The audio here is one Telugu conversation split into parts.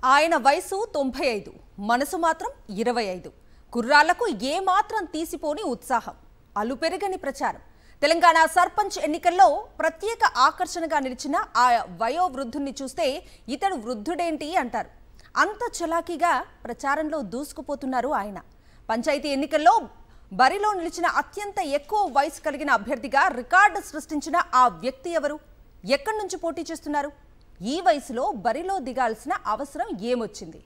ఆయన వయసు 95, మనసు మాత్రం 25. కుర్రాళ్లకు ఏమాత్రం తీసిపోని ఉత్సాహం, అలుపెరగని ప్రచారం. తెలంగాణ సర్పంచ్ ఎన్నికల్లో ప్రత్యేక ఆకర్షణగా నిలిచిన ఆ వయోవృద్ధుని చూస్తే ఇతడు వృద్ధుడేంటి అంటారు. అంత చలాకీగా ప్రచారంలో దూసుకుపోతున్నారు ఆయన. పంచాయతీ ఎన్నికల్లో బరిలో నిలిచిన అత్యంత ఎక్కువ వయసు కలిగిన అభ్యర్థిగా రికార్డు సృష్టించిన ఆ వ్యక్తి ఎవరు? ఎక్కడి నుంచి పోటీ చేస్తున్నారు? ఈ వయసులో బరిలో దిగాల్సిన అవసరం ఏమొచ్చింది?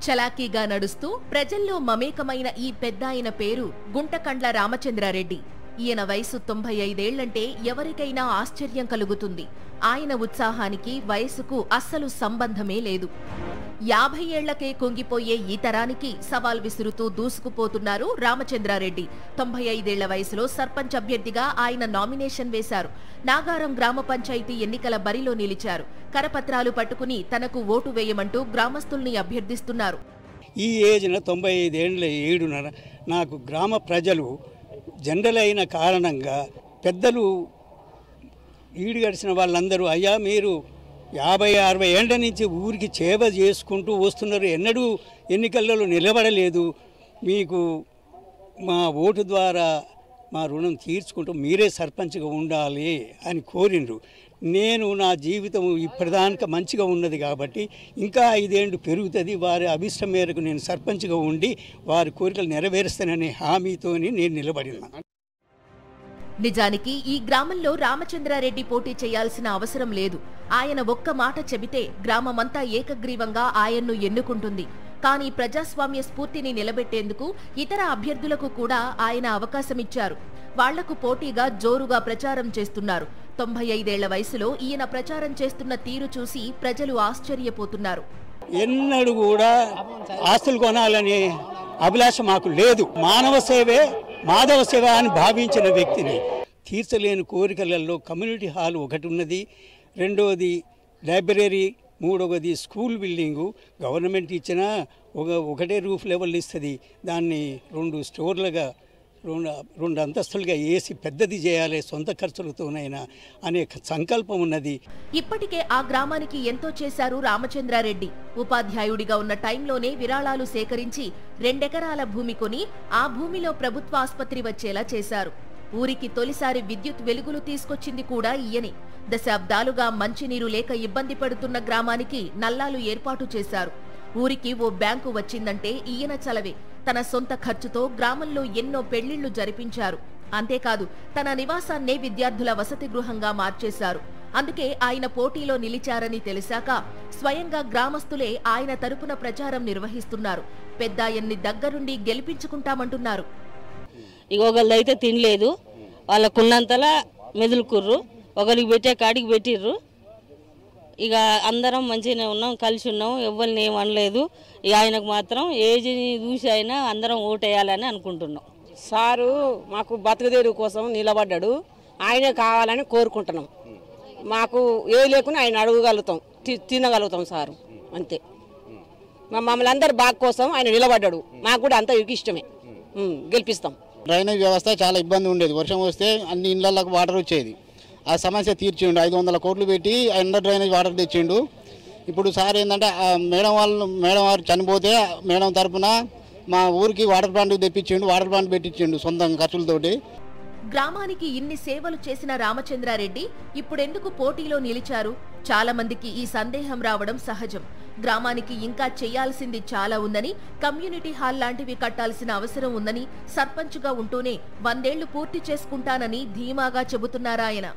చలాకీగా నడుస్తూ ప్రజల్లో మమేకమైన ఈ పెద్దాయన పేరు గుంటకండ్ల రామచంద్రారెడ్డి. ఈయన వయసు 95 ఏళ్లంటే ఎవరికైనా ఆశ్చర్యం కలుగుతుంది. ఆయన ఉత్సాహానికి వయసుకు అస్సలు సంబంధమే లేదు. 50 ఏళ్లకే కుంగిపోయే ఈ తరానికి సవాల్ విసురుతూ దూసుకుపోతున్నారు రామచంద్రారెడ్డి. 95 ఏళ్ల వయసులో సర్పంచ్ అభ్యర్థిగా ఆయన నామినేషన్ వేశారు. నాగారం గ్రామ పంచాయతీ ఎన్నికల బరిలో నిలిచారు. కరపత్రాలు పట్టుకుని తనకు ఓటు వేయమంటూ గ్రామస్తుల్ని అభ్యర్థిస్తున్నారు. ఈ ఏజ్న 95 ఏళ్ల ఏడున నాకు గ్రామ ప్రజలు జనరల్ అయిన కారణంగా పెద్దలు ఈడు గడిచిన వాళ్ళందరూ అయ్యా మీరు 50-60 ఏళ్ల నుంచి ఊరికి సేవ చేసుకుంటూ వస్తున్నారు, ఎన్నడూ ఎన్నికలలో నిలబడలేదు, మీకు మా ఓటు ద్వారా మా రుణం తీర్చుకుంటూ మీరే సర్పంచ్గా ఉండాలి అని కోరిండ్రు. నేను నా జీవితం ఇప్పటిదాకా మంచిగా ఉన్నది కాబట్టి ఇంకా 5 ఏళ్ళు పెరుగుతుంది, వారి అభిష్టం మేరకు నేను సర్పంచ్గా ఉండి వారి కోరికలు నెరవేరుస్తాననే హామీతోని నేను నిలబడినా. నిజానికి ఈ గ్రామంలో రామచంద్రారెడ్డి పోటీ చేయాల్సిన అవసరం లేదు. ఆయన ఒక్క మాట చెబితే గ్రామమంతా ఏకగ్రీవంగా ఆయన్ను ఎన్నుకుంటుంది. కానీ ప్రజాస్వామ్య స్ఫూర్తిని నిలబెట్టేందుకు ఇతర అభ్యర్థులకు కూడా ఆయన అవకాశమిచ్చారు. వాళ్లకు పోటీగా జోరుగా ప్రచారం చేస్తున్నారు. 95 ఏళ్ల వయసులో ఈయన ప్రచారం చేస్తున్న తీరు చూసి ప్రజలు ఆశ్చర్యపోతున్నారు. ఎన్నడూ కూడా ఆస్తులు కొనాలనే అభిలాష మాకు లేదు. మానవ సేవే మాధవ సేవ అని భావించిన వ్యక్తిని. తీర్చలేని కోరికలలో కమ్యూనిటీ హాల్ ఒకటి ఉన్నది, రెండవది లైబ్రరీ, మూడవది స్కూల్ బిల్డింగు. గవర్నమెంట్ ఇచ్చిన ఒకటే రూఫ్ లెవెల్ ఇస్తుంది, దాన్ని 2 స్టోర్లుగా 2 అంతస్తులుగా వేసి పెద్దది చేయాలి సొంత ఖర్చులతోనైనా అనే సంకల్పం ఉన్నది. ఇప్పటికే ఆ గ్రామానికి ఎంతో చేశారు రామచంద్రారెడ్డి. ఉపాధ్యాయుడిగా ఉన్న టైంలోనే విరాళాలు సేకరించి 2 ఎకరాల భూమి కొని ఆ భూమిలో ప్రభుత్వ ఆసుపత్రి వచ్చేలా చేశారు. ఊరికి తొలిసారి విద్యుత్ వెలుగులు తీసుకొచ్చింది కూడా ఈయనే. దశాబ్దాలుగా మంచినీరు లేక ఇబ్బంది పడుతున్న గ్రామానికి నల్లాలు ఏర్పాటు చేశారు. ఊరికి ఓ బ్యాంకు వచ్చిందంటే ఈయన చలవే. తన సొంత ఖర్చుతో గ్రామంలో ఎన్నో పెళ్లిళ్లు జరిపించారు. అంతేకాదు తన నివాసాన్నే విద్యార్థుల వసతి గృహంగా మార్చేశారు. అందుకే ఆయన పోటీలో నిలిచారని తెలిసాక స్వయంగా గ్రామస్తులే ఆయన తరపున ప్రచారం నిర్వహిస్తున్నారు. పెద్దాయన్ని దగ్గరుండి గెలిపించుకుంటామంటున్నారు. ఒకళ్ళైతే తినలేదు, వాళ్ళకున్నంతలా మెదులుకుర్రు, ఒకరికి పెట్టే కాడికి పెట్టిర్రు. ఇక అందరం మంచిగానే ఉన్నాం, కలిసి ఉన్నాం, ఎవరిని ఏం అనలేదు. ఇక ఆయనకు మాత్రం ఏజ్ని చూసి అయినా అందరం ఓటేయాలని అనుకుంటున్నాం. సారు మాకు బతుకుదేరు కోసం నిలబడ్డాడు, ఆయనే కావాలని కోరుకుంటున్నాం. మాకు ఏ లేకుండా ఆయన అడగగలుగుతాం, తినగలుగుతాం సారు, అంతే. మమ్మల్ని అందరి బాగు కోసం ఆయన నిలబడ్డాడు, మాకు కూడా అంత ఇష్టమే, గెలిపిస్తాం. డ్రైనేజ్ వ్యవస్థ చాలా ఇబ్బంది ఉండేది, వర్షం వస్తే అన్ని ఇళ్లకు వాటర్ వచ్చేది. ఆ సమస్య తీర్చిండు, 500 కోట్లు పెట్టి అండర్ డ్రైనేజ్ వాటర్ తెచ్చిండు. ఇప్పుడు సార్ ఏంటంటే మేడం వారు చనిపోతే మేడం తరఫున మా ఊరికి వాటర్ ప్లాంట్ తెప్పించిండు, వాటర్ ప్లాంట్ పెట్టించిండు సొంత ఖర్చులతోటి. గ్రామానికి ఇన్ని సేవలు చేసిన రామచంద్రారెడ్డి ఇప్పుడెందుకు పోటీలో నిలిచారు? చాలా మందికి ఈ సందేహం రావడం సహజం. గ్రామానికి ఇంకా చేయాల్సింది చాలా ఉందని, కమ్యూనిటీ హాల్ లాంటివి కట్టాల్సిన అవసరం ఉందని, సర్పంచ్గా ఉంటూనే 100 ఏళ్లు పూర్తి చేసుకుంటానని ధీమాగా చెబుతున్నారాయన.